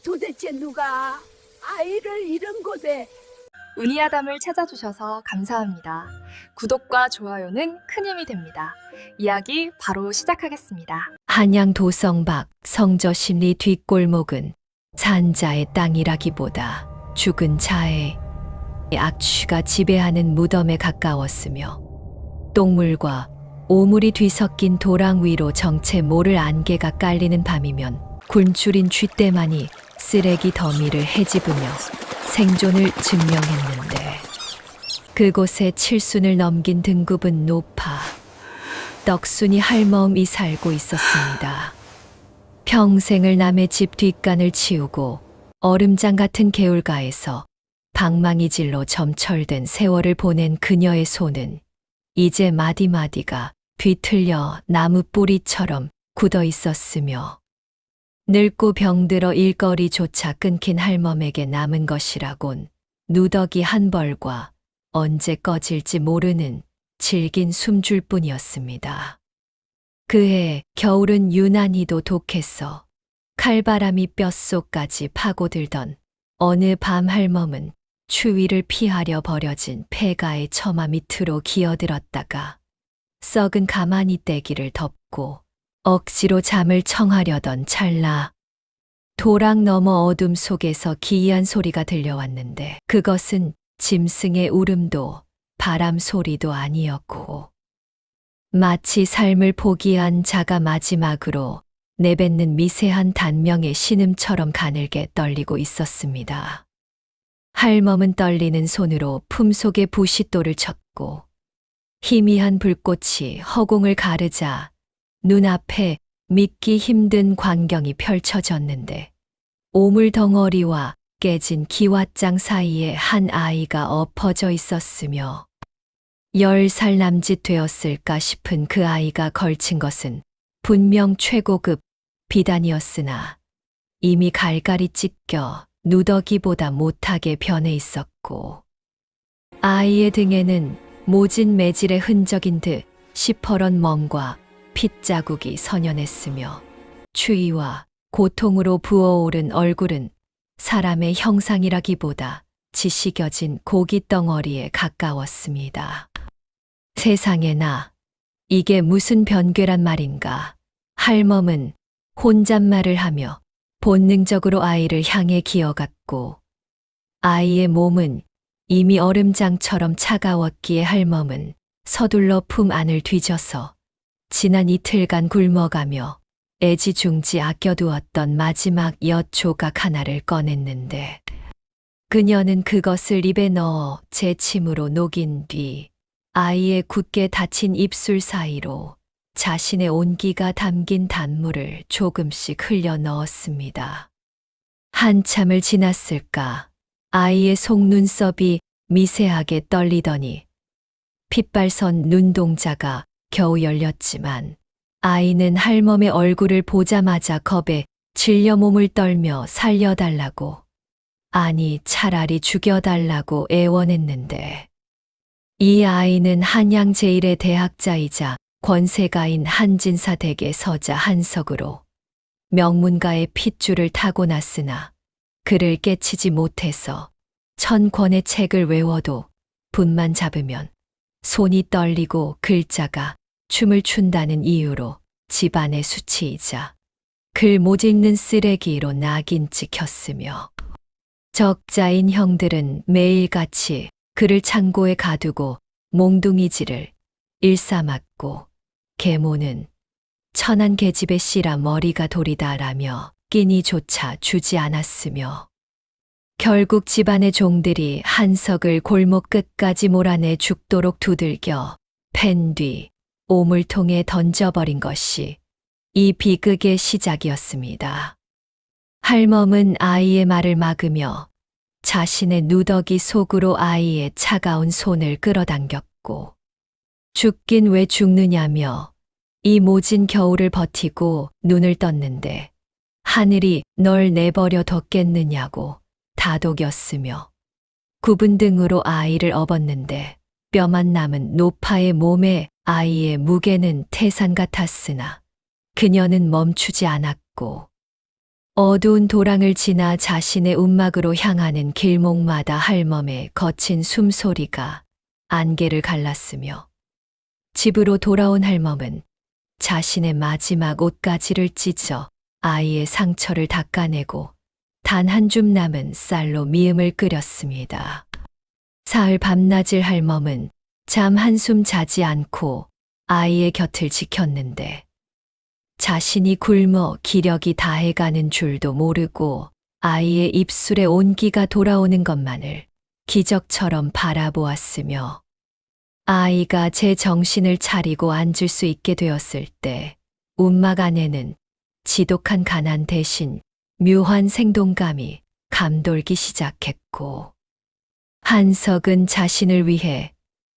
도대체 누가 아이를 잃은 곳에 운이아담을 찾아주셔서 감사합니다. 구독과 좋아요는 큰 힘이 됩니다. 이야기 바로 시작하겠습니다. 한양 도성박 성저심리 뒷골목은 산자의 땅이라기보다 죽은 자의 악취가 지배하는 무덤에 가까웠으며 똥물과 오물이 뒤섞인 도랑 위로 정체 모를 안개가 깔리는 밤이면 굴줄인 쥐떼만이 쓰레기 더미를 헤집으며 생존을 증명했는데 그곳에 칠순을 넘긴 등급은 높아 떡순이 할멈이 살고 있었습니다. 평생을 남의 집 뒷간을 치우고 얼음장 같은 개울가에서 방망이질로 점철된 세월을 보낸 그녀의 손은 이제 마디마디가 뒤틀려 나무 뿌리처럼 굳어 있었으며 늙고 병들어 일거리조차 끊긴 할멈에게 남은 것이라곤 누더기 한 벌과 언제 꺼질지 모르는 질긴 숨줄 뿐이었습니다. 그해 겨울은 유난히도 독했어 칼바람이 뼛속까지 파고들던 어느 밤 할멈은 추위를 피하려 버려진 폐가의 처마 밑으로 기어들었다가 썩은 가마니 떼기를 덮고 억지로 잠을 청하려던 찰나 도랑 너머 어둠 속에서 기이한 소리가 들려왔는데 그것은 짐승의 울음도 바람 소리도 아니었고 마치 삶을 포기한 자가 마지막으로 내뱉는 미세한 단명의 신음처럼 가늘게 떨리고 있었습니다. 할멈은 떨리는 손으로 품속의 부싯돌을 쳤고 희미한 불꽃이 허공을 가르자 눈앞에 믿기 힘든 광경이 펼쳐졌는데 오물 덩어리와 깨진 기왓장 사이에 한 아이가 엎어져 있었으며 10살 남짓 되었을까 싶은 그 아이가 걸친 것은 분명 최고급 비단이었으나 이미 갈갈이 찢겨 누더기보다 못하게 변해 있었고 아이의 등에는 모진 매질의 흔적인 듯 시퍼런 멍과 핏자국이 선연했으며 추위와 고통으로 부어오른 얼굴은 사람의 형상이라기보다 지식여진 고깃덩어리에 가까웠습니다. 세상에나 이게 무슨 변괴란 말인가. 할멈은 혼잣말을 하며 본능적으로 아이를 향해 기어갔고 아이의 몸은 이미 얼음장처럼 차가웠기에 할멈은 서둘러 품 안을 뒤져서 지난 이틀간 굶어가며 애지중지 아껴두었던 마지막 엿 조각 하나를 꺼냈는데 그녀는 그것을 입에 넣어 재침으로 녹인 뒤 아이의 굳게 닫힌 입술 사이로 자신의 온기가 담긴 단물을 조금씩 흘려 넣었습니다. 한참을 지났을까 아이의 속눈썹이 미세하게 떨리더니 핏발선 눈동자가 겨우 열렸지만 아이는 할멈의 얼굴을 보자마자 겁에 질려 몸을 떨며 살려달라고 아니 차라리 죽여달라고 애원했는데 이 아이는 한양 제1의 대학자이자 권세가인 한진사 댁의 서자 한석으로 명문가의 핏줄을 타고났으나 그를 깨치지 못해서 1000권의 책을 외워도 붓만 잡으면 손이 떨리고 글자가 춤을 춘다는 이유로 집안의 수치이자 글 못 읽는 쓰레기로 낙인 찍혔으며 적자인 형들은 매일같이 그를 창고에 가두고 몽둥이질을 일삼았고 계모는 천한 계집에 씨라 머리가 도리다라며 끼니조차 주지 않았으며 결국 집안의 종들이 한석을 골목 끝까지 몰아내 죽도록 두들겨 팬 뒤 오물통에 던져버린 것이 이 비극의 시작이었습니다. 할멈은 아이의 말을 막으며 자신의 누더기 속으로 아이의 차가운 손을 끌어당겼고 죽긴 왜 죽느냐며 이 모진 겨울을 버티고 눈을 떴는데 하늘이 널 내버려 뒀겠느냐고 다독였으며 굽은 등으로 아이를 업었는데 뼈만 남은 노파의 몸에 아이의 무게는 태산 같았으나 그녀는 멈추지 않았고 어두운 도랑을 지나 자신의 움막으로 향하는 길목마다 할멈의 거친 숨소리가 안개를 갈랐으며 집으로 돌아온 할멈은 자신의 마지막 옷가지를 찢어 아이의 상처를 닦아내고 단 한 줌 남은 쌀로 미음을 끓였습니다. 사흘 밤낮을 할멈은 잠 한숨 자지 않고 아이의 곁을 지켰는데 자신이 굶어 기력이 다해가는 줄도 모르고 아이의 입술에 온기가 돌아오는 것만을 기적처럼 바라보았으며 아이가 제 정신을 차리고 앉을 수 있게 되었을 때 움막 안에는 지독한 가난 대신 묘한 생동감이 감돌기 시작했고 한석은 자신을 위해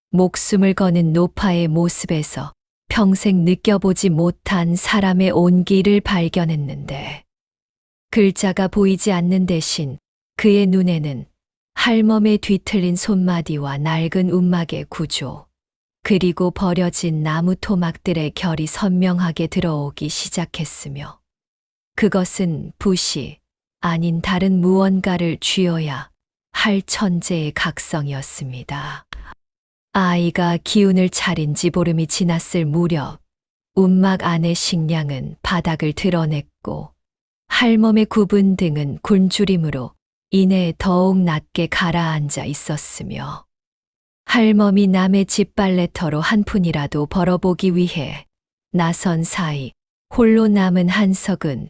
목숨을 거는 노파의 모습에서 평생 느껴보지 못한 사람의 온기를 발견했는데 글자가 보이지 않는 대신 그의 눈에는 할멈의 뒤틀린 손마디와 낡은 움막의 구조, 그리고 버려진 나무 토막들의 결이 선명하게 들어오기 시작했으며 그것은 붓이 아닌 다른 무언가를 쥐어야 할 천재의 각성이었습니다. 아이가 기운을 차린 지 보름이 지났을 무렵 움막 안의 식량은 바닥을 드러냈고 할멈의 굽은 등은 굶주림으로 인해 더욱 낮게 가라앉아 있었으며 할멈이 남의 집 빨래터로 한 푼이라도 벌어보기 위해 나선 사이 홀로 남은 한석은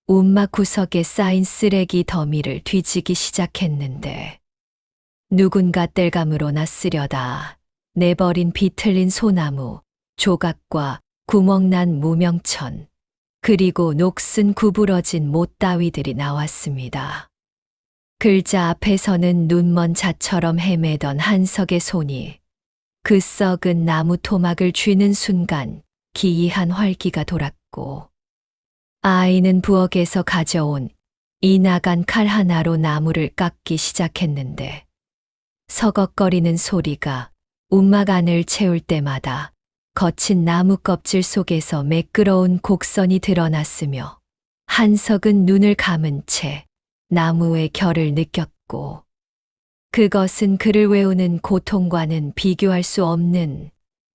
움막 구석에 쌓인 쓰레기 더미를 뒤지기 시작했는데 누군가 땔감으로나 쓰려다 내버린 비틀린 소나무, 조각과 구멍난 무명천, 그리고 녹슨 구부러진 못 따위들이 나왔습니다. 글자 앞에서는 눈먼 자처럼 헤매던 한석의 손이 그 썩은 나무 토막을 쥐는 순간 기이한 활기가 돌았고 아이는 부엌에서 가져온 이 나간 칼 하나로 나무를 깎기 시작했는데 서걱거리는 소리가 움막 안을 채울 때마다 거친 나무 껍질 속에서 매끄러운 곡선이 드러났으며 한석은 눈을 감은 채 나무의 결을 느꼈고 그것은 그를 외우는 고통과는 비교할 수 없는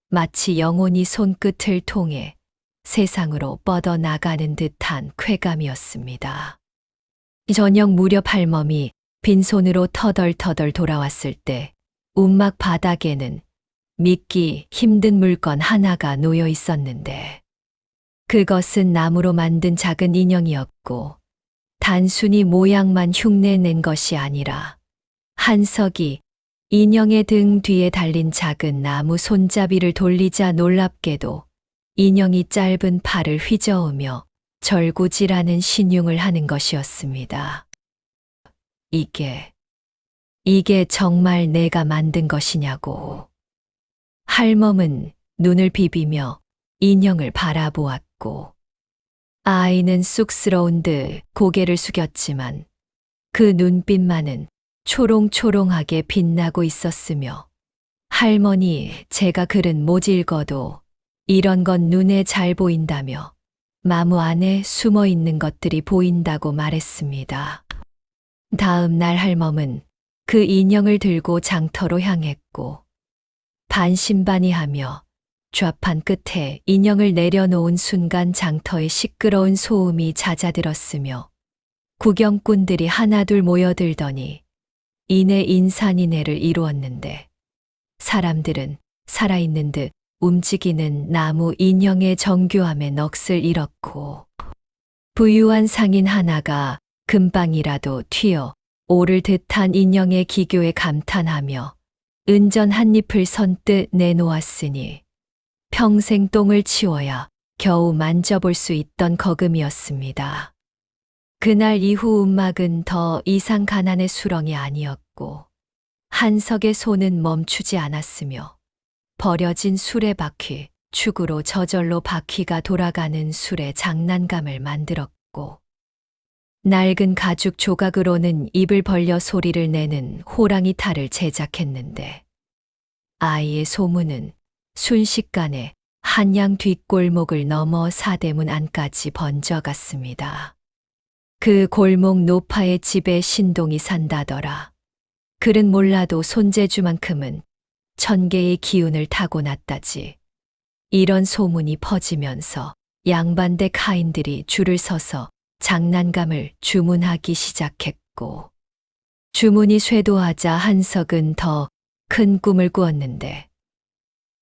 마치 영혼이 손끝을 통해 세상으로 뻗어나가는 듯한 쾌감이었습니다. 저녁 무렵 할멈이 빈손으로 터덜터덜 돌아왔을 때 움막 바닥에는 믿기 힘든 물건 하나가 놓여 있었는데 그것은 나무로 만든 작은 인형이었고 단순히 모양만 흉내낸 것이 아니라 한석이 인형의 등 뒤에 달린 작은 나무 손잡이를 돌리자 놀랍게도 인형이 짧은 팔을 휘저으며 절구질하는 신용을 하는 것이었습니다. 이게 정말 내가 만든 것이냐고. 할멈은 눈을 비비며 인형을 바라보았고 아이는 쑥스러운 듯 고개를 숙였지만 그 눈빛만은 초롱초롱하게 빛나고 있었으며 할머니, 제가 글은 못 읽어도 이런 건 눈에 잘 보인다며 마무 안에 숨어 있는 것들이 보인다고 말했습니다. 다음 날 할멈은 그 인형을 들고 장터로 향했고 반신반의하며 좌판 끝에 인형을 내려놓은 순간 장터에 시끄러운 소음이 잦아들었으며 구경꾼들이 하나둘 모여들더니 이내 인산인해를 이루었는데 사람들은 살아있는 듯 움직이는 나무 인형의 정교함에 넋을 잃었고 부유한 상인 하나가 금방이라도 튀어 오를 듯한 인형의 기교에 감탄하며 은전 한 잎을 선뜻 내놓았으니 평생 똥을 치워야 겨우 만져볼 수 있던 거금이었습니다. 그날 이후 움막은 더 이상 가난의 수렁이 아니었고 한석의 손은 멈추지 않았으며 버려진 수레바퀴, 축으로 저절로 바퀴가 돌아가는 술의 장난감을 만들었고 낡은 가죽 조각으로는 입을 벌려 소리를 내는 호랑이 탈을 제작했는데 아이의 소문은 순식간에 한양 뒷골목을 넘어 사대문 안까지 번져갔습니다. 그 골목 노파의 집에 신동이 산다더라. 글은 몰라도 손재주만큼은 천개의 기운을 타고났다지. 이런 소문이 퍼지면서 양반대 카인들이 줄을 서서 장난감을 주문하기 시작했고, 주문이 쇄도하자 한석은 더 큰 꿈을 꾸었는데,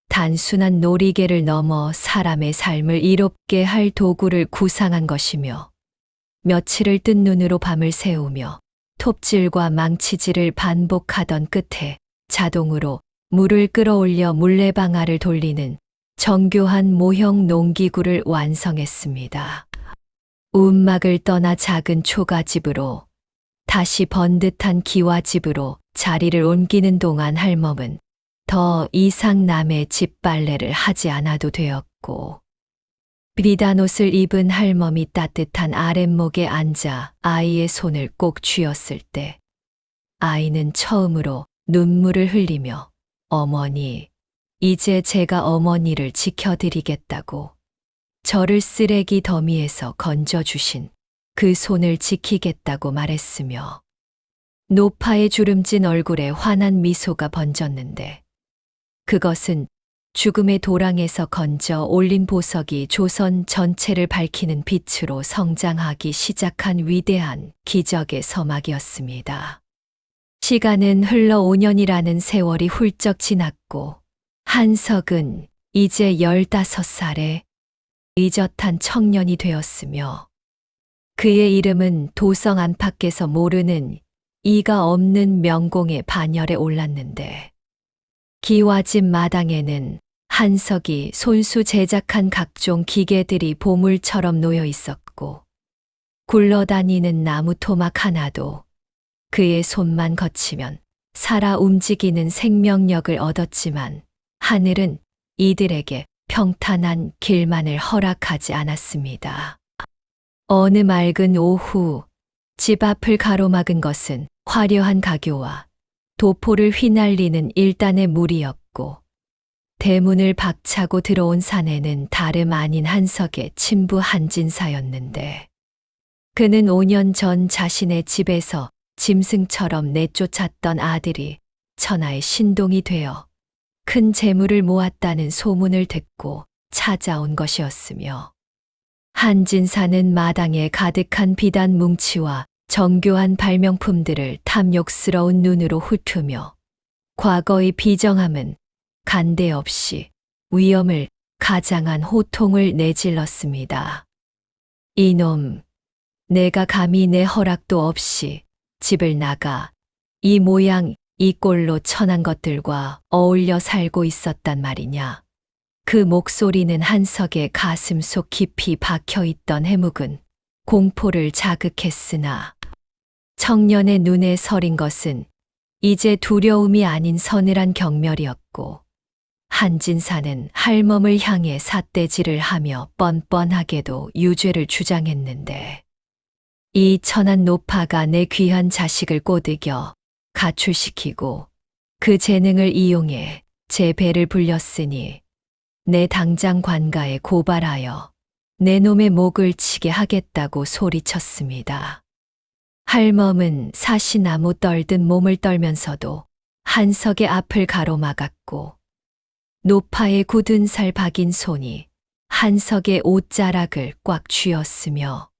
단순한 놀이개를 넘어 사람의 삶을 이롭게 할 도구를 구상한 것이며, 며칠을 뜬 눈으로 밤을 새우며 톱질과 망치질을 반복하던 끝에 자동으로 물을 끌어올려 물레방아를 돌리는 정교한 모형 농기구를 완성했습니다. 움막을 떠나 작은 초가집으로 다시 번듯한 기와집으로 자리를 옮기는 동안 할멈은 더 이상 남의 집 빨래를 하지 않아도 되었고, 비단 옷을 입은 할멈이 따뜻한 아랫목에 앉아 아이의 손을 꼭 쥐었을 때 아이는 처음으로 눈물을 흘리며 어머니, 이제 제가 어머니를 지켜드리겠다고 저를 쓰레기 더미에서 건져주신 그 손을 지키겠다고 말했으며, 노파의 주름진 얼굴에 환한 미소가 번졌는데 그것은 죽음의 도랑에서 건져 올린 보석이 조선 전체를 밝히는 빛으로 성장하기 시작한 위대한 기적의 서막이었습니다. 시간은 흘러 5년이라는 세월이 훌쩍 지났고 한석은 이제 15살에 의젓한 청년이 되었으며, 그의 이름은 도성 안팎에서 모르는 이가 없는 명공의 반열에 올랐는데, 기와집 마당에는 한석이 손수 제작한 각종 기계들이 보물처럼 놓여 있었고, 굴러다니는 나무 토막 하나도 그의 손만 거치면 살아 움직이는 생명력을 얻었지만 하늘은 이들에게 평탄한 길만을 허락하지 않았습니다. 어느 맑은 오후, 집 앞을 가로막은 것은 화려한 가교와 도포를 휘날리는 일단의 무리였고, 대문을 박차고 들어온 사내는 다름 아닌 한석의 친부 한진사였는데, 그는 5년 전 자신의 집에서 짐승처럼 내쫓았던 아들이 천하의 신동이 되어 큰 재물을 모았다는 소문을 듣고 찾아온 것이었으며, 한진사는 마당에 가득한 비단 뭉치와 정교한 발명품들을 탐욕스러운 눈으로 훑으며 과거의 비정함은 간대 없이 위험을 가장한 호통을 내질렀습니다. 이놈, 내가 감히 내 허락도 없이 집을 나가 이 모양 이 꼴로 천한 것들과 어울려 살고 있었단 말이냐. 그 목소리는 한석의 가슴 속 깊이 박혀있던 해묵은 공포를 자극했으나, 청년의 눈에 서린 것은 이제 두려움이 아닌 서늘한 경멸이었고, 한진사는 할멈을 향해 삿대질을 하며 뻔뻔하게도 유죄를 주장했는데, 이 천한 노파가 내 귀한 자식을 꼬드겨 가출시키고 그 재능을 이용해 제 배를 불렸으니 내 당장 관가에 고발하여 내 놈의 목을 치게 하겠다고 소리쳤습니다. 할멈은 사시나무 떨듯 몸을 떨면서도 한석의 앞을 가로막았고, 노파의 굳은 살 박인 손이 한석의 옷자락을 꽉 쥐었으며,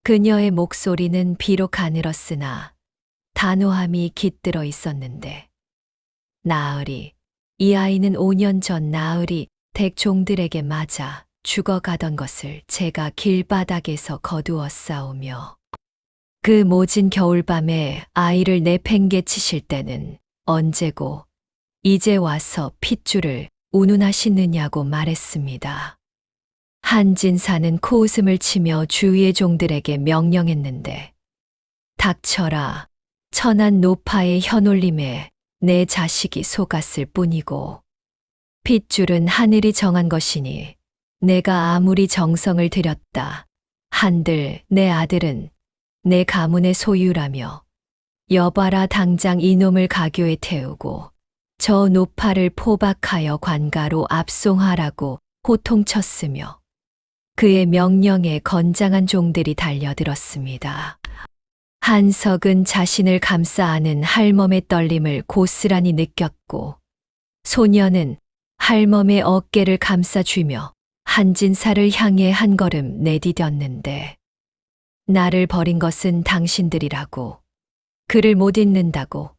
그녀의 목소리는 비록 가늘었으나 단호함이 깃들어 있었는데, 나으리, 이 아이는 5년 전 나으리 댁 종들에게 맞아 죽어가던 것을 제가 길바닥에서 거두었사오며, 그 모진 겨울밤에 아이를 내팽개치실 때는 언제고 이제 와서 핏줄을 운운하시느냐고 말했습니다. 한진사는 코웃음을 치며 주위의 종들에게 명령했는데, 닥쳐라. 천한 노파의 혀놀림에 내 자식이 속았을 뿐이고, 핏줄은 하늘이 정한 것이니 내가 아무리 정성을 들였다 한들 내 아들은 내 가문의 소유라며, 여봐라 당장 이놈을 가교에 태우고 저 노파를 포박하여 관가로 압송하라고 호통쳤으며, 그의 명령에 건장한 종들이 달려들었습니다. 한석은 자신을 감싸 안은 할멈의 떨림을 고스란히 느꼈고 소녀는 할멈의 어깨를 감싸쥐며 한진사를 향해 한 걸음 내디뎠는데 나를 버린 것은 당신들이라고 글을 못 읽는다고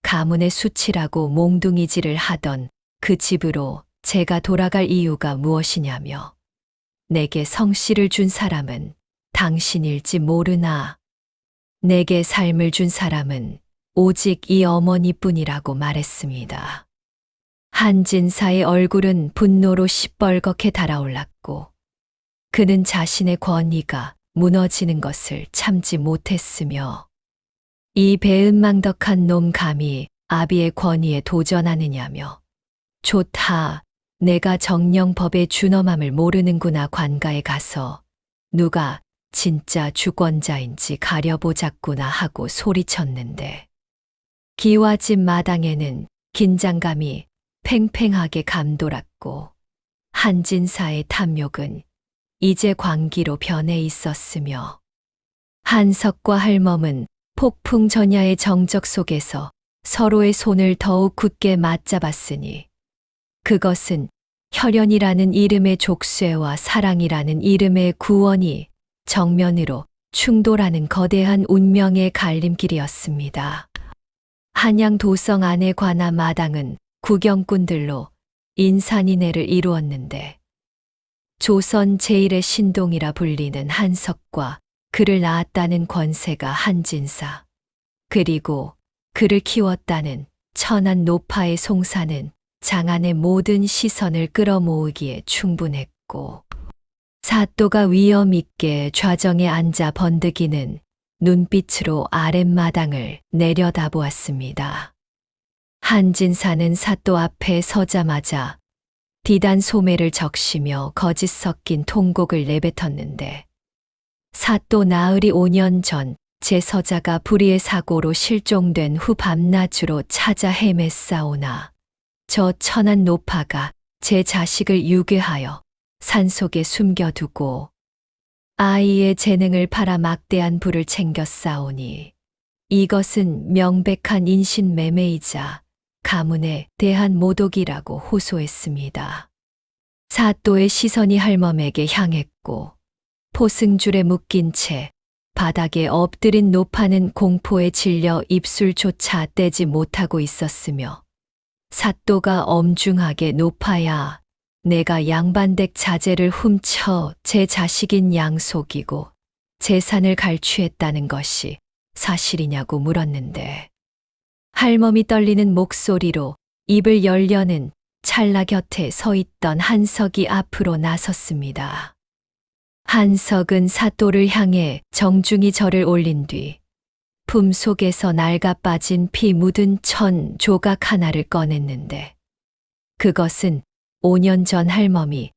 가문의 수치라고 몽둥이질을 하던 그 집으로 제가 돌아갈 이유가 무엇이냐며 내게 성씨를 준 사람은 당신일지 모르나 내게 삶을 준 사람은 오직 이 어머니뿐이라고 말했습니다. 한진사의 얼굴은 분노로 시뻘겋게 달아올랐고 그는 자신의 권위가 무너지는 것을 참지 못했으며 이 배은망덕한 놈 감히 아비의 권위에 도전하느냐며 좋다. 내가 정령법의 준엄함을 모르는구나. 관가에 가서 누가 진짜 주권자인지 가려보자꾸나 하고 소리쳤는데 기와집 마당에는 긴장감이 팽팽하게 감돌았고 한진사의 탐욕은 이제 광기로 변해 있었으며 한석과 할멈은 폭풍 전야의 정적 속에서 서로의 손을 더욱 굳게 맞잡았으니 그것은 혈연이라는 이름의 족쇄와 사랑이라는 이름의 구원이 정면으로 충돌하는 거대한 운명의 갈림길이었습니다. 한양 도성 안의 관아 마당은 구경꾼들로 인산인해를 이루었는데 조선 제1의 신동이라 불리는 한석과 그를 낳았다는 권세가 한진사 그리고 그를 키웠다는 천안 노파의 송사는 장안의 모든 시선을 끌어모으기에 충분했고 사또가 위엄 있게 좌정에 앉아 번득이는 눈빛으로 아랫마당을 내려다보았습니다. 한진사는 사또 앞에 서자마자 디단 소매를 적시며 거짓 섞인 통곡을 내뱉었는데 사또 나으리 5년 전 제 서자가 불의의 사고로 실종된 후 밤낮으로 찾아 헤맸사오나 저 천한 노파가 제 자식을 유괴하여 산속에 숨겨두고 아이의 재능을 팔아 막대한 부를 챙겼사오니 이것은 명백한 인신매매이자 가문에 대한 모독이라고 호소했습니다. 사또의 시선이 할멈에게 향했고 포승줄에 묶인 채 바닥에 엎드린 노파는 공포에 질려 입술조차 떼지 못하고 있었으며 사또가 엄중하게 노파야 내가 양반댁 자재를 훔쳐 제 자식인 양속이고 재산을 갈취했다는 것이 사실이냐고 물었는데 할멈이 떨리는 목소리로 입을 열려는 찰나 곁에 서 있던 한석이 앞으로 나섰습니다. 한석은 사또를 향해 정중히 절을 올린 뒤 품 속에서 낡아 빠진 피 묻은 천 조각 하나를 꺼냈는데 그것은 5년 전 할멈이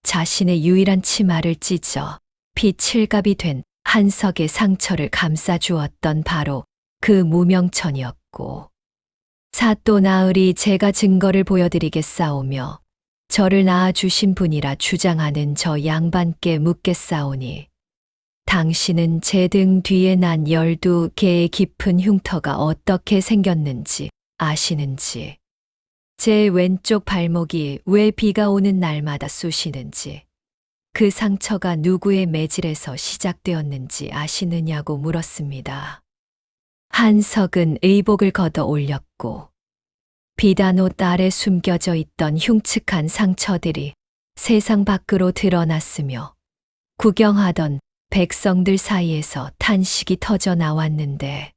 자신의 유일한 치마를 찢어 피 칠갑이 된 한석의 상처를 감싸주었던 바로 그 무명천이었고 사또 나으리 제가 증거를 보여드리겠사오며 저를 낳아주신 분이라 주장하는 저 양반께 묻겠사오니 당신은 제 등 뒤에 난 12개의 깊은 흉터가 어떻게 생겼는지 아시는지 제 왼쪽 발목이 왜 비가 오는 날마다 쑤시는지 그 상처가 누구의 매질에서 시작되었는지 아시느냐고 물었습니다. 한석은 의복을 걷어 올렸고 비단옷 아래 숨겨져 있던 흉측한 상처들이 세상 밖으로 드러났으며 구경하던 백성들 사이에서 탄식이 터져 나왔는데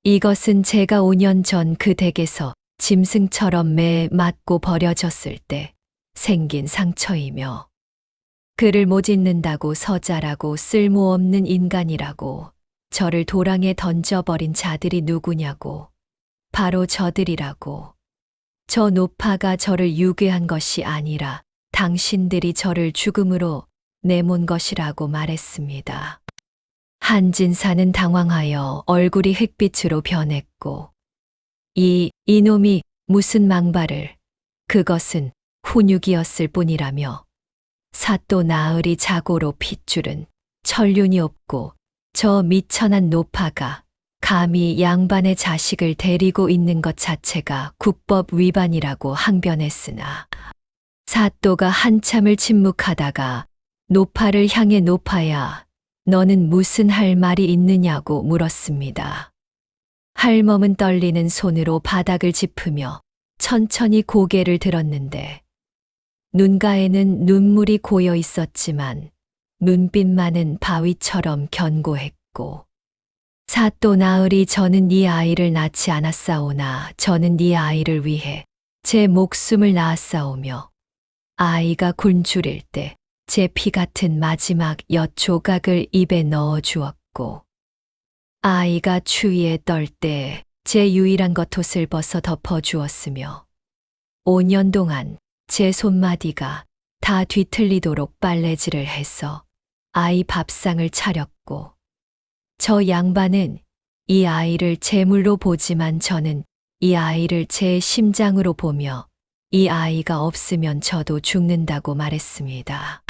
이것은 제가 5년 전 그 댁에서 짐승처럼 매 맞고 버려졌을 때 생긴 상처이며 그를 못 잊는다고 서자라고 쓸모없는 인간이라고 저를 도랑에 던져버린 자들이 누구냐고 바로 저들이라고 저 노파가 저를 유괴한 것이 아니라 당신들이 저를 죽음으로 내몬 것이라고 말했습니다. 한진사는 당황하여 얼굴이 흑빛으로 변했고 이놈이 무슨 망발을 그것은 훈육이었을 뿐이라며 사또 나으리 자고로 핏줄은 천륜이 없고 저 미천한 노파가 감히 양반의 자식을 데리고 있는 것 자체가 국법 위반이라고 항변했으나 사또가 한참을 침묵하다가 노파를 향해 노파야, 너는 무슨 할 말이 있느냐고 물었습니다. 할멈은 떨리는 손으로 바닥을 짚으며 천천히 고개를 들었는데 눈가에는 눈물이 고여 있었지만 눈빛만은 바위처럼 견고했고 사또 나으리 저는 이 아이를 낳지 않았사오나 저는 이 아이를 위해 제 목숨을 낳았사오며 아이가 굶주릴 때 제 피 같은 마지막 엿 조각을 입에 넣어 주었고 아이가 추위에 떨 때 제 유일한 겉옷을 벗어 덮어 주었으며 5년 동안 제 손마디가 다 뒤틀리도록 빨래질을 해서 아이 밥상을 차렸고 저 양반은 이 아이를 제물로 보지만 저는 이 아이를 제 심장으로 보며 이 아이가 없으면 저도 죽는다고 말했습니다.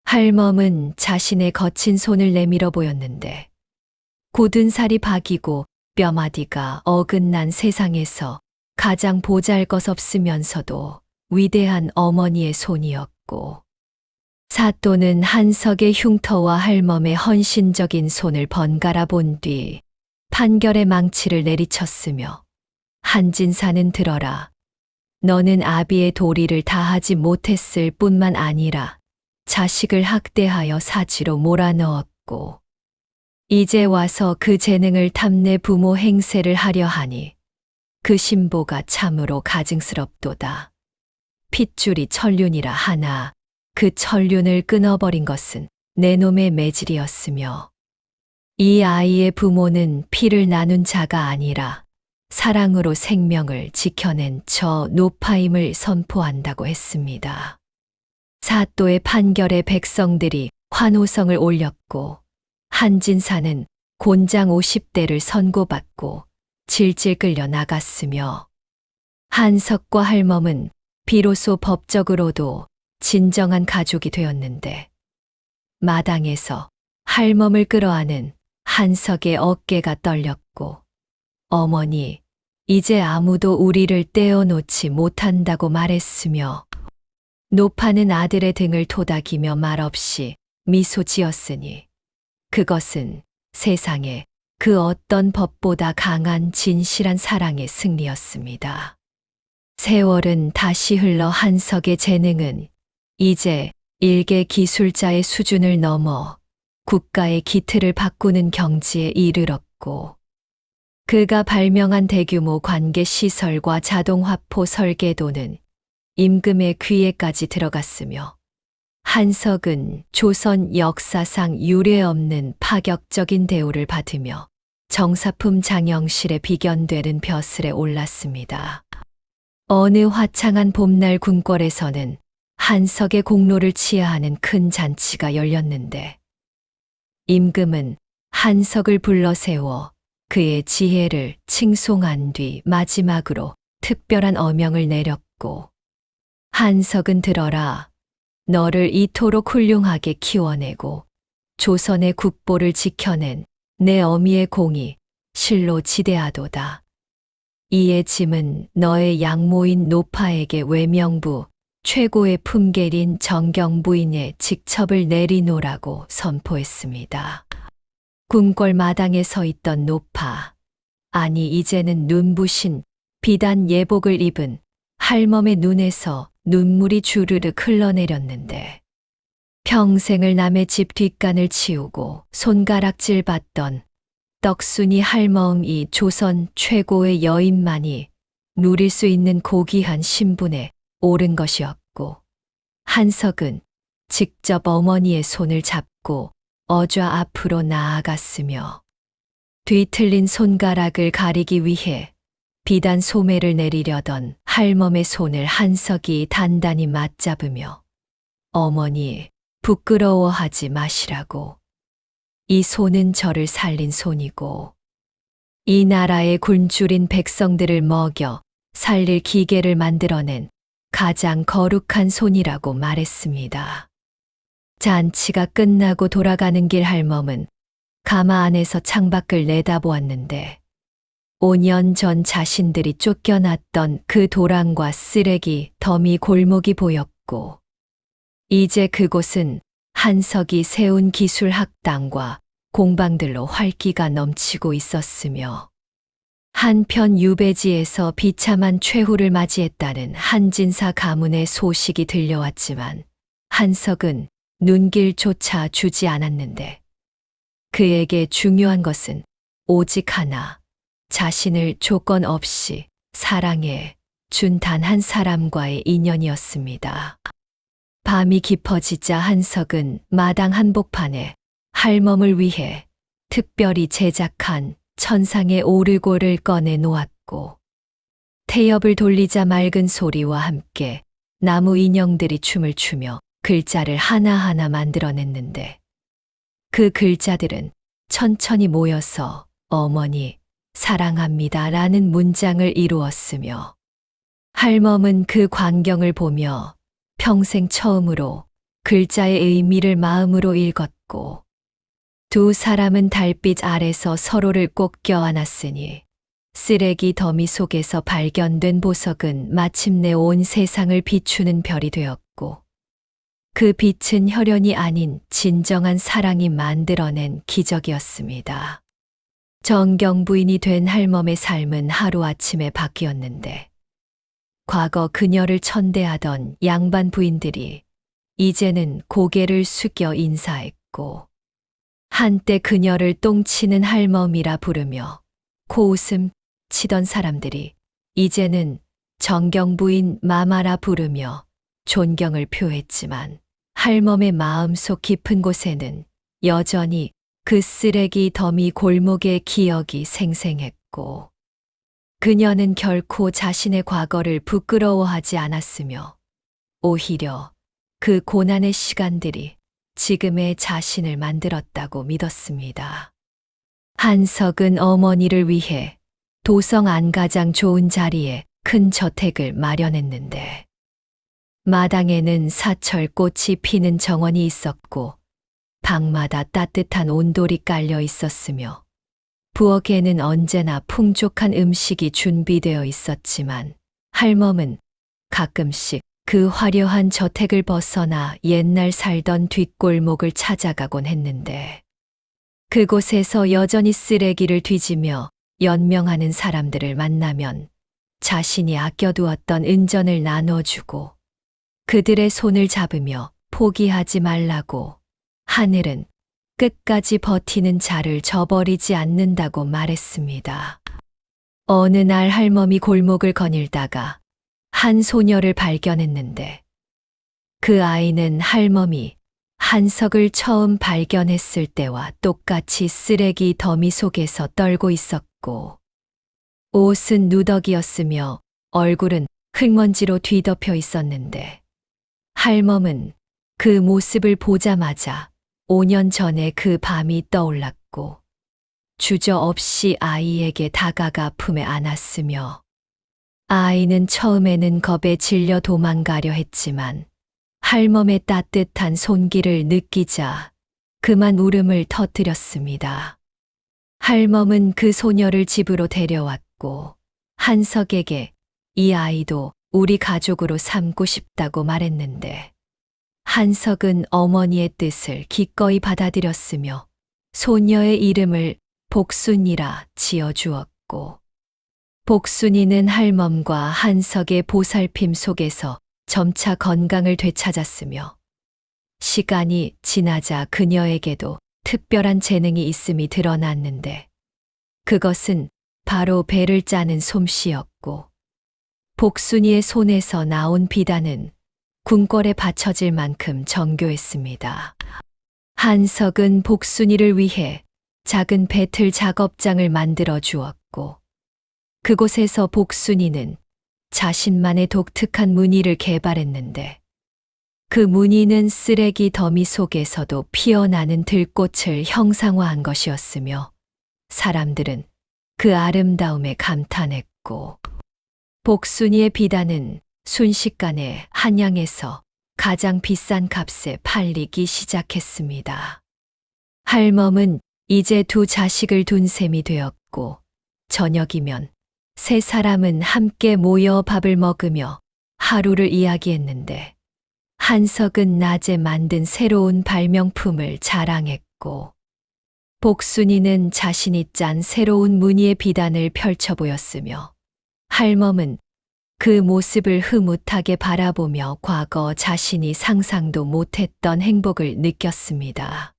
할멈은 자신의 거친 손을 내밀어 보였는데 굳은 살이 박이고 뼈마디가 어긋난 세상에서 가장 보잘것없으면서도 위대한 어머니의 손이었고 사또는 한석의 흉터와 할멈의 헌신적인 손을 번갈아 본 뒤 판결의 망치를 내리쳤으며 한진사는 들어라. 너는 아비의 도리를 다하지 못했을 뿐만 아니라 자식을 학대하여 사지로 몰아넣었고 이제 와서 그 재능을 탐내 부모 행세를 하려 하니 그 신보가 참으로 가증스럽도다. 핏줄이 천륜이라 하나 그 천륜을 끊어버린 것은 내 놈의 매질이었으며 이 아이의 부모는 피를 나눈 자가 아니라 사랑으로 생명을 지켜낸 저 노파임을 선포한다고 했습니다. 사또의 판결에 백성들이 환호성을 올렸고 한진사는 곤장 50대를 선고받고 질질 끌려 나갔으며 한석과 할멈은 비로소 법적으로도 진정한 가족이 되었는데 마당에서 할멈을 끌어안은 한석의 어깨가 떨렸고 어머니, 이제 아무도 우리를 떼어놓지 못한다고 말했으며 노파는 아들의 등을 토닥이며 말없이 미소 지었으니 그것은 세상에 그 어떤 법보다 강한 진실한 사랑의 승리였습니다. 세월은 다시 흘러 한석의 재능은 이제 일개 기술자의 수준을 넘어 국가의 기틀을 바꾸는 경지에 이르렀고 그가 발명한 대규모 관계 시설과 자동화포 설계도는 임금의 귀에까지 들어갔으며 한석은 조선 역사상 유례없는 파격적인 대우를 받으며 정사품 장영실에 비견되는 벼슬에 올랐습니다. 어느 화창한 봄날 궁궐에서는 한석의 공로를 치하하는 큰 잔치가 열렸는데 임금은 한석을 불러 세워 그의 지혜를 칭송한 뒤 마지막으로 특별한 어명을 내렸고 한석은 들어라. 너를 이토록 훌륭하게 키워내고 조선의 국보를 지켜낸 내 어미의 공이 실로 지대하도다. 이에 짐은 너의 양모인 노파에게 외명부 최고의 품계린 정경부인의 직첩을 내리노라고 선포했습니다. 궁궐 마당에 서 있던 노파, 아니 이제는 눈부신 비단 예복을 입은 할멈의 눈에서 눈물이 주르륵 흘러내렸는데 평생을 남의 집 뒷간을 치우고 손가락질 받던 떡순이 할멈이 조선 최고의 여인만이 누릴 수 있는 고귀한 신분에 오른 것이었고 한석은 직접 어머니의 손을 잡고 어좌 앞으로 나아갔으며 뒤틀린 손가락을 가리기 위해 비단 소매를 내리려던 할멈의 손을 한석이 단단히 맞잡으며 어머니 부끄러워하지 마시라고. 이 손은 저를 살린 손이고 이 나라의 굶주린 백성들을 먹여 살릴 기계를 만들어낸 가장 거룩한 손이라고 말했습니다. 잔치가 끝나고 돌아가는 길 할멈은 가마 안에서 창밖을 내다보았는데 5년 전 자신들이 쫓겨났던 그 도랑과 쓰레기 더미 골목이 보였고 이제 그곳은 한석이 세운 기술학당과 공방들로 활기가 넘치고 있었으며 한편 유배지에서 비참한 최후를 맞이했다는 한진사 가문의 소식이 들려왔지만 한석은 눈길조차 주지 않았는데 그에게 중요한 것은 오직 하나, 자신을 조건 없이 사랑해 준 단 한 사람과의 인연이었습니다. 밤이 깊어지자 한석은 마당 한복판에 할멈을 위해 특별히 제작한 천상의 오르골을 꺼내 놓았고 태엽을 돌리자 맑은 소리와 함께 나무 인형들이 춤을 추며 글자를 하나하나 만들어냈는데 그 글자들은 천천히 모여서 어머니 사랑합니다 라는 문장을 이루었으며 할멈은 그 광경을 보며 평생 처음으로 글자의 의미를 마음으로 읽었고 두 사람은 달빛 아래서 서로를 꼭 껴안았으니 쓰레기 더미 속에서 발견된 보석은 마침내 온 세상을 비추는 별이 되었고 그 빛은 혈연이 아닌 진정한 사랑이 만들어낸 기적이었습니다. 정경 부인이 된 할멈의 삶은 하루아침에 바뀌었는데 과거 그녀를 천대하던 양반 부인들이 이제는 고개를 숙여 인사했고 한때 그녀를 똥치는 할멈이라 부르며 코웃음 치던 사람들이 이제는 정경 부인 마마라 부르며 존경을 표했지만 할멈의 마음속 깊은 곳에는 여전히 그 쓰레기 더미 골목의 기억이 생생했고 그녀는 결코 자신의 과거를 부끄러워하지 않았으며 오히려 그 고난의 시간들이 지금의 자신을 만들었다고 믿었습니다. 한석은 어머니를 위해 도성 안 가장 좋은 자리에 큰 저택을 마련했는데 마당에는 사철꽃이 피는 정원이 있었고 방마다 따뜻한 온돌이 깔려 있었으며 부엌에는 언제나 풍족한 음식이 준비되어 있었지만 할멈은 가끔씩 그 화려한 저택을 벗어나 옛날 살던 뒷골목을 찾아가곤 했는데 그곳에서 여전히 쓰레기를 뒤지며 연명하는 사람들을 만나면 자신이 아껴두었던 은전을 나눠주고 그들의 손을 잡으며 포기하지 말라고 하늘은 끝까지 버티는 자를 저버리지 않는다고 말했습니다. 어느 날 할멈이 골목을 거닐다가 한 소녀를 발견했는데 그 아이는 할멈이 한석을 처음 발견했을 때와 똑같이 쓰레기 더미 속에서 떨고 있었고 옷은 누더기였으며 얼굴은 흙먼지로 뒤덮여 있었는데 할멈은 그 모습을 보자마자 5년 전에 그 밤이 떠올랐고 주저없이 아이에게 다가가 품에 안았으며 아이는 처음에는 겁에 질려 도망가려 했지만 할멈의 따뜻한 손길을 느끼자 그만 울음을 터뜨렸습니다. 할멈은 그 소녀를 집으로 데려왔고 한석에게 이 아이도 우리 가족으로 삼고 싶다고 말했는데 한석은 어머니의 뜻을 기꺼이 받아들였으며 소녀의 이름을 복순이라 지어주었고 복순이는 할멈과 한석의 보살핌 속에서 점차 건강을 되찾았으며 시간이 지나자 그녀에게도 특별한 재능이 있음이 드러났는데 그것은 바로 배를 짜는 솜씨였고 복순이의 손에서 나온 비단은 궁궐에 바쳐질 만큼 정교했습니다. 한석은 복순이를 위해 작은 배틀 작업장을 만들어 주었고 그곳에서 복순이는 자신만의 독특한 무늬를 개발했는데 그 무늬는 쓰레기 더미 속에서도 피어나는 들꽃을 형상화한 것이었으며 사람들은 그 아름다움에 감탄했고 복순이의 비단은 순식간에 한양에서 가장 비싼 값에 팔리기 시작했습니다. 할멈은 이제 두 자식을 둔 셈이 되었고, 저녁이면 세 사람은 함께 모여 밥을 먹으며 하루를 이야기했는데, 한석은 낮에 만든 새로운 발명품을 자랑했고, 복순이는 자신이 짠 새로운 무늬의 비단을 펼쳐 보였으며, 할멈은 그 모습을 흐뭇하게 바라보며 과거 자신이 상상도 못했던 행복을 느꼈습니다.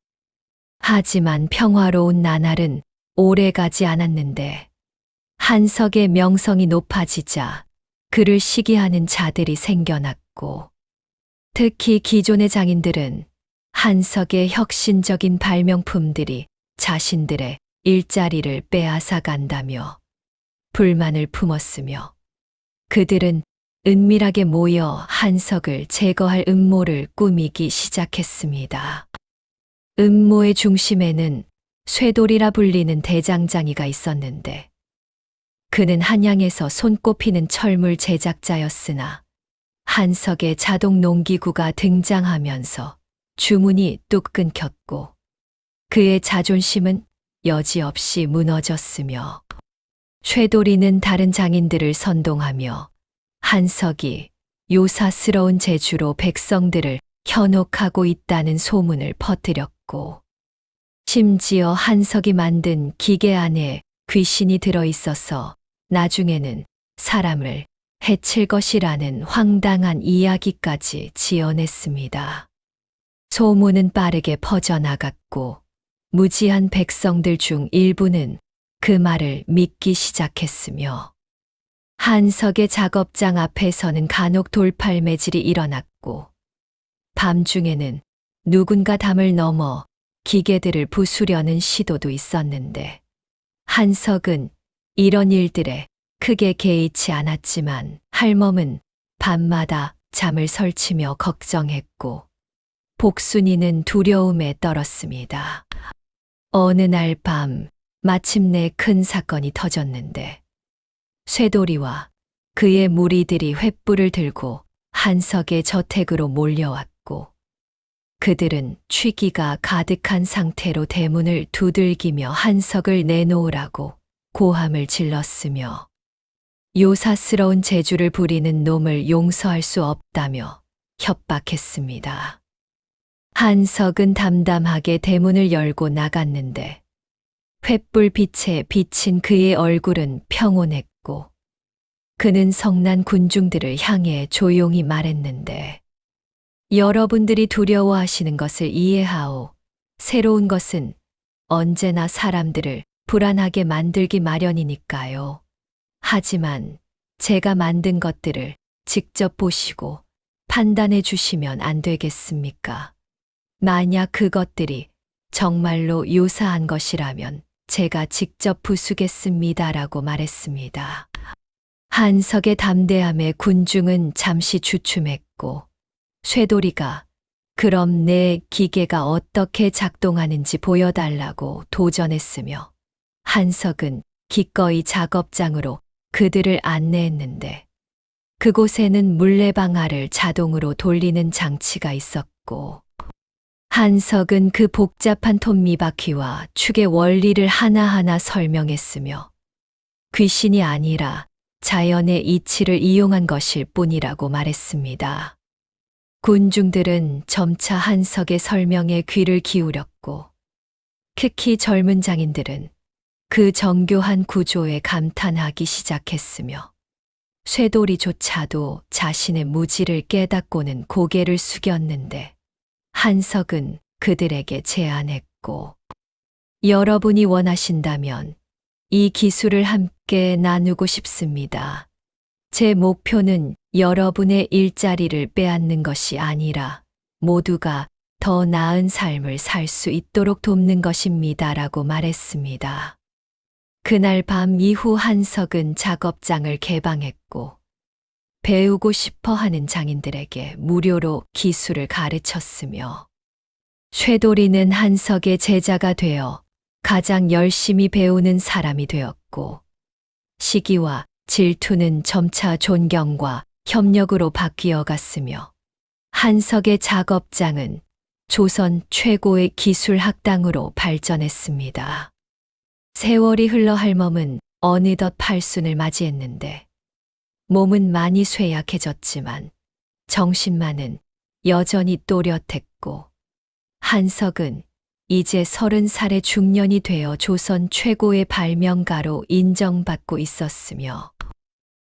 하지만 평화로운 나날은 오래 가지 않았는데, 한석의 명성이 높아지자 그를 시기하는 자들이 생겨났고, 특히 기존의 장인들은 한석의 혁신적인 발명품들이 자신들의 일자리를 빼앗아 간다며 불만을 품었으며, 그들은 은밀하게 모여 한석을 제거할 음모를 꾸미기 시작했습니다. 음모의 중심에는 쇠돌이라 불리는 대장장이가 있었는데, 그는 한양에서 손꼽히는 철물 제작자였으나 한석의 자동 농기구가 등장하면서 주문이 뚝 끊겼고, 그의 자존심은 여지없이 무너졌으며, 쇠돌이는 다른 장인들을 선동하며 한석이 요사스러운 재주로 백성들을 현혹하고 있다는 소문을 퍼뜨렸고, 심지어 한석이 만든 기계 안에 귀신이 들어 있어서 나중에는 사람을 해칠 것이라는 황당한 이야기까지 지어냈습니다. 소문은 빠르게 퍼져나갔고, 무지한 백성들 중 일부는 그 말을 믿기 시작했으며, 한석의 작업장 앞에서는 간혹 돌팔매질이 일어났고, 밤중에는 누군가 담을 넘어 기계들을 부수려는 시도도 있었는데, 한석은 이런 일들에 크게 개의치 않았지만 할멈은 밤마다 잠을 설치며 걱정했고, 복순이는 두려움에 떨었습니다. 어느 날 밤, 마침내 큰 사건이 터졌는데, 쇠돌이와 그의 무리들이 횃불을 들고 한석의 저택으로 몰려왔고, 그들은 취기가 가득한 상태로 대문을 두들기며 한석을 내놓으라고 고함을 질렀으며, 요사스러운 재주를 부리는 놈을 용서할 수 없다며 협박했습니다. 한석은 담담하게 대문을 열고 나갔는데, 횃불 빛에 비친 그의 얼굴은 평온했고, 그는 성난 군중들을 향해 조용히 말했는데, 여러분들이 두려워하시는 것을 이해하오. 새로운 것은 언제나 사람들을 불안하게 만들기 마련이니까요. 하지만 제가 만든 것들을 직접 보시고 판단해 주시면 안 되겠습니까? 만약 그것들이 정말로 유사한 것이라면 제가 직접 부수겠습니다라고 말했습니다. 한석의 담대함에 군중은 잠시 주춤했고, 쇠돌이가 그럼 내 기계가 어떻게 작동하는지 보여달라고 도전했으며, 한석은 기꺼이 작업장으로 그들을 안내했는데, 그곳에는 물레방아를 자동으로 돌리는 장치가 있었고, 한석은 그 복잡한 톱니바퀴와 축의 원리를 하나하나 설명했으며, 귀신이 아니라 자연의 이치를 이용한 것일 뿐이라고 말했습니다. 군중들은 점차 한석의 설명에 귀를 기울였고, 특히 젊은 장인들은 그 정교한 구조에 감탄하기 시작했으며, 쇠돌이조차도 자신의 무지를 깨닫고는 고개를 숙였는데, 한석은 그들에게 제안했고, 여러분이 원하신다면 이 기술을 함께 나누고 싶습니다. 제 목표는 여러분의 일자리를 빼앗는 것이 아니라 모두가 더 나은 삶을 살 수 있도록 돕는 것입니다라고 말했습니다. 그날 밤 이후 한석은 작업장을 개방했고, 배우고 싶어 하는 장인들에게 무료로 기술을 가르쳤으며, 쇠돌이는 한석의 제자가 되어 가장 열심히 배우는 사람이 되었고, 시기와 질투는 점차 존경과 협력으로 바뀌어 갔으며, 한석의 작업장은 조선 최고의 기술 학당으로 발전했습니다. 세월이 흘러 할멈은 어느덧 팔순을 맞이했는데 몸은 많이 쇠약해졌지만 정신만은 여전히 또렷했고 한석은 이제 30살의 중년이 되어 조선 최고의 발명가로 인정받고 있었으며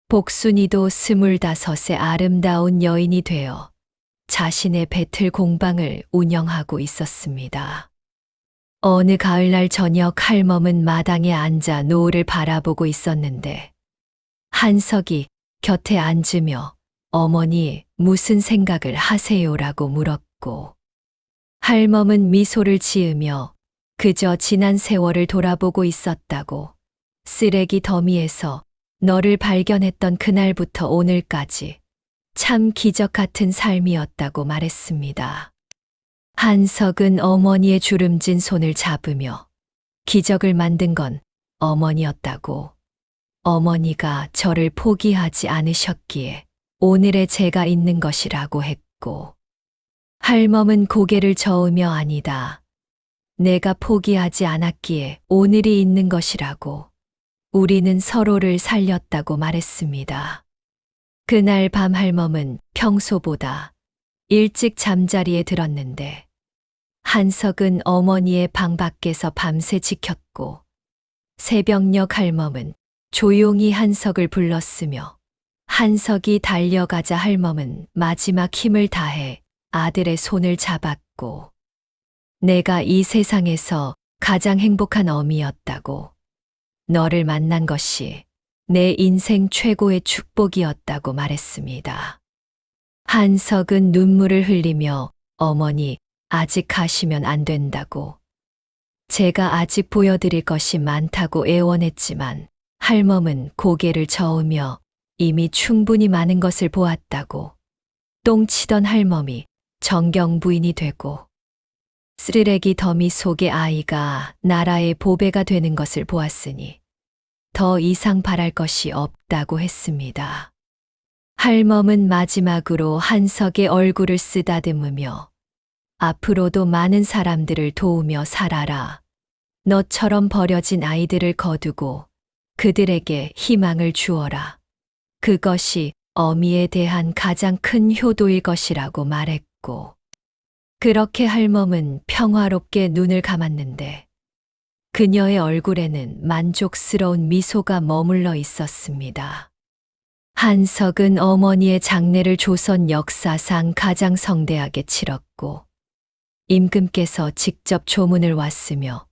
복순이도 25의 아름다운 여인이 되어 자신의 배틀 공방을 운영하고 있었습니다. 어느 가을날 저녁 할멈은 마당에 앉아 노을을 바라보고 있었는데 한석이 곁에 앉으며 어머니 무슨 생각을 하세요라고 물었고 할멈은 미소를 지으며 그저 지난 세월을 돌아보고 있었다고 쓰레기 더미에서 너를 발견했던 그날부터 오늘까지 참 기적 같은 삶이었다고 말했습니다. 한석은 어머니의 주름진 손을 잡으며 기적을 만든 건 어머니였다고 어머니가 저를 포기하지 않으셨기에 오늘의 제가 있는 것이라고 했고 할멈은 고개를 저으며 아니다. 내가 포기하지 않았기에 오늘이 있는 것이라고 우리는 서로를 살렸다고 말했습니다. 그날 밤 할멈은 평소보다 일찍 잠자리에 들었는데 한석은 어머니의 방 밖에서 밤새 지켰고 새벽녘 할멈은 조용히 한석을 불렀으며 한석이 달려가자 할멈은 마지막 힘을 다해 아들의 손을 잡았고 내가 이 세상에서 가장 행복한 어미였다고 너를 만난 것이 내 인생 최고의 축복이었다고 말했습니다. 한석은 눈물을 흘리며 어머니 아직 가시면 안 된다고 제가 아직 보여드릴 것이 많다고 애원했지만 할멈은 고개를 저으며 이미 충분히 많은 것을 보았다고 똥치던 할멈이 정경 부인이 되고 쓰레기 더미 속의 아이가 나라의 보배가 되는 것을 보았으니 더 이상 바랄 것이 없다고 했습니다. 할멈은 마지막으로 한석의 얼굴을 쓰다듬으며 앞으로도 많은 사람들을 도우며 살아라. 너처럼 버려진 아이들을 거두고 그들에게 희망을 주어라. 그것이 어미에 대한 가장 큰 효도일 것이라고 말했고 그렇게 할멈은 평화롭게 눈을 감았는데 그녀의 얼굴에는 만족스러운 미소가 머물러 있었습니다. 한석은 어머니의 장례를 조선 역사상 가장 성대하게 치렀고 임금께서 직접 조문을 왔으며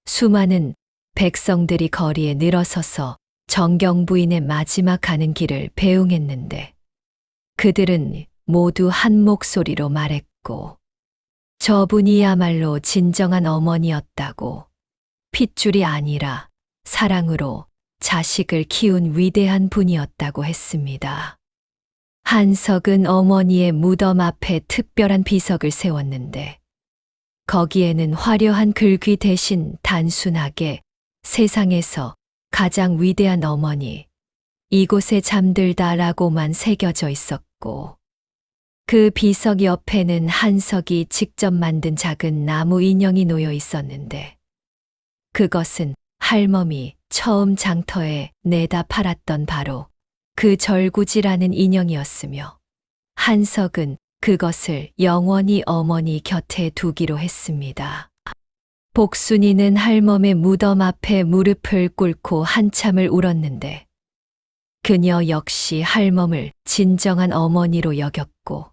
수많은 백성들이 거리에 늘어서서 정경 부인의 마지막 가는 길을 배웅했는데 그들은 모두 한 목소리로 말했고 저분이야말로 진정한 어머니였다고 핏줄이 아니라 사랑으로 자식을 키운 위대한 분이었다고 했습니다. 한석은 어머니의 무덤 앞에 특별한 비석을 세웠는데 거기에는 화려한 글귀 대신 단순하게 세상에서 가장 위대한 어머니, 이곳에 잠들다라고만 새겨져 있었고 그 비석 옆에는 한석이 직접 만든 작은 나무 인형이 놓여 있었는데 그것은 할멈이 처음 장터에 내다 팔았던 바로 그 절구지라는 인형이었으며 한석은 그것을 영원히 어머니 곁에 두기로 했습니다. 복순이는 할멈의 무덤 앞에 무릎을 꿇고 한참을 울었는데 그녀 역시 할멈을 진정한 어머니로 여겼고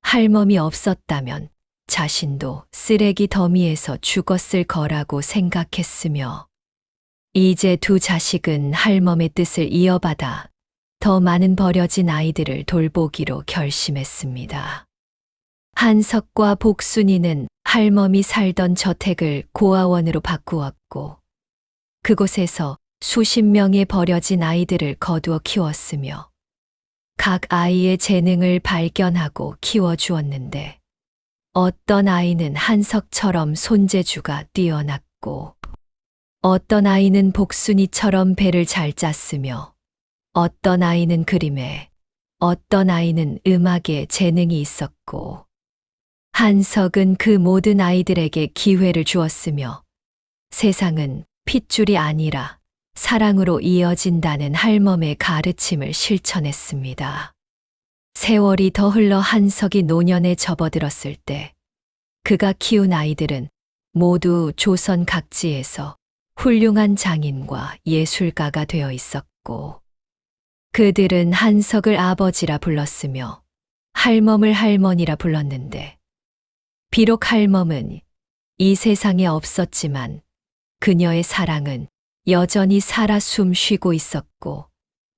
할멈이 없었다면 자신도 쓰레기 더미에서 죽었을 거라고 생각했으며 이제 두 자식은 할멈의 뜻을 이어받아 더 많은 버려진 아이들을 돌보기로 결심했습니다. 한석과 복순이는 할멈이 살던 저택을 고아원으로 바꾸었고 그곳에서 수십 명의 버려진 아이들을 거두어 키웠으며 각 아이의 재능을 발견하고 키워주었는데 어떤 아이는 한석처럼 손재주가 뛰어났고 어떤 아이는 복순이처럼 배를 잘 짰으며 어떤 아이는 그림에 어떤 아이는 음악에 재능이 있었고, 한석은 그 모든 아이들에게 기회를 주었으며, 세상은 핏줄이 아니라 사랑으로 이어진다는 할멈의 가르침을 실천했습니다. 세월이 더 흘러 한석이 노년에 접어들었을 때 그가 키운 아이들은 모두 조선 각지에서 훌륭한 장인과 예술가가 되어 있었고, 그들은 한석을 아버지라 불렀으며 할멈을 할머니라 불렀는데, 비록 할멈은 이 세상에 없었지만 그녀의 사랑은 여전히 살아 숨 쉬고 있었고,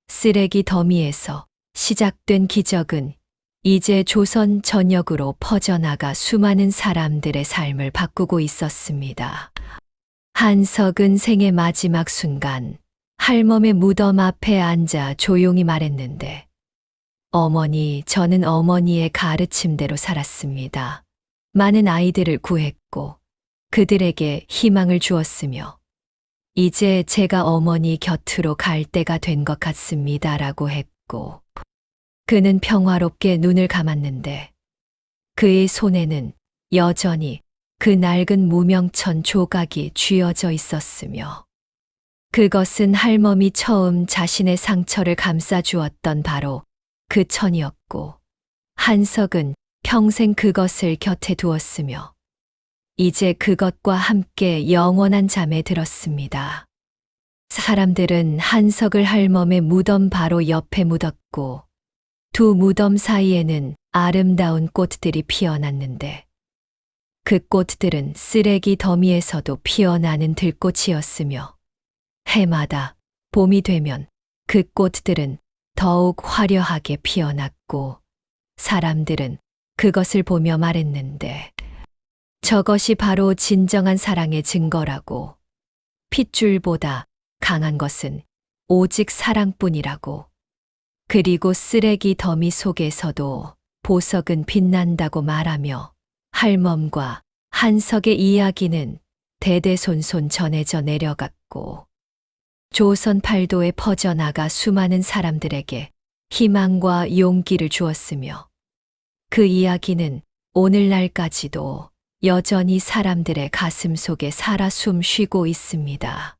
쓰레기 더미에서 시작된 기적은 이제 조선 전역으로 퍼져나가 수많은 사람들의 삶을 바꾸고 있었습니다. 한석은 생의 마지막 순간 할멈의 무덤 앞에 앉아 조용히 말했는데, 어머니, 저는 어머니의 가르침대로 살았습니다. 많은 아이들을 구했고 그들에게 희망을 주었으며, 이제 제가 어머니 곁으로 갈 때가 된 것 같습니다. 라고 했고, 그는 평화롭게 눈을 감았는데 그의 손에는 여전히 그 낡은 무명천 조각이 쥐어져 있었으며, 그것은 할멈이 처음 자신의 상처를 감싸주었던 바로 그 천이었고, 한석은 평생 그것을 곁에 두었으며 이제 그것과 함께 영원한 잠에 들었습니다. 사람들은 한석을 할멈의 무덤 바로 옆에 묻었고, 두 무덤 사이에는 아름다운 꽃들이 피어났는데, 그 꽃들은 쓰레기 더미에서도 피어나는 들꽃이었으며, 해마다 봄이 되면 그 꽃들은 더욱 화려하게 피어났고, 사람들은 그것을 보며 말했는데, 저것이 바로 진정한 사랑의 증거라고, 핏줄보다 강한 것은 오직 사랑뿐이라고, 그리고 쓰레기 더미 속에서도 보석은 빛난다고 말하며, 할멈과 한석의 이야기는 대대손손 전해져 내려갔고, 조선 팔도에 퍼져나가 수많은 사람들에게 희망과 용기를 주었으며, 그 이야기는 오늘날까지도 여전히 사람들의 가슴 속에 살아 숨쉬고 있습니다.